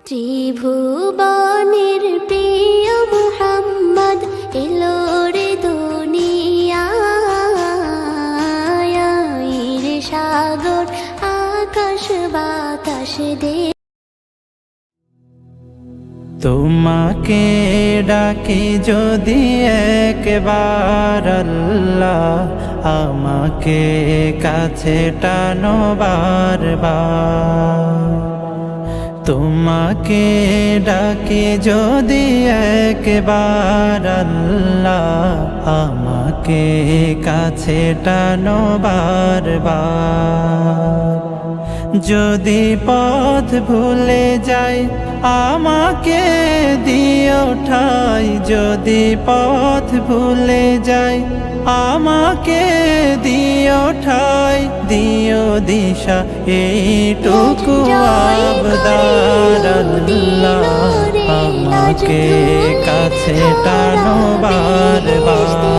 ত্রিভুবনের প্রিয় মুহাম্মদ এলো রে দুনিয়ায়, সাগর আকাশ বাতাস দে। তোমাকে ডাকি যদি একবার আল্লাহ, আমাকে কাছে টানো বারবার। তোমাকে ডাকি যদি একবার আল্লাহ, আমাকে কাছে টানো বারবার। যদি পথ ভুলে যাই আমাকে দিও ঠাই, যদি পথ ভুলে যাই আমাকে দিও ঠাই, দিও দিশা এইটুকু আবদার আল্লাহ, আমাকে কাছে টানো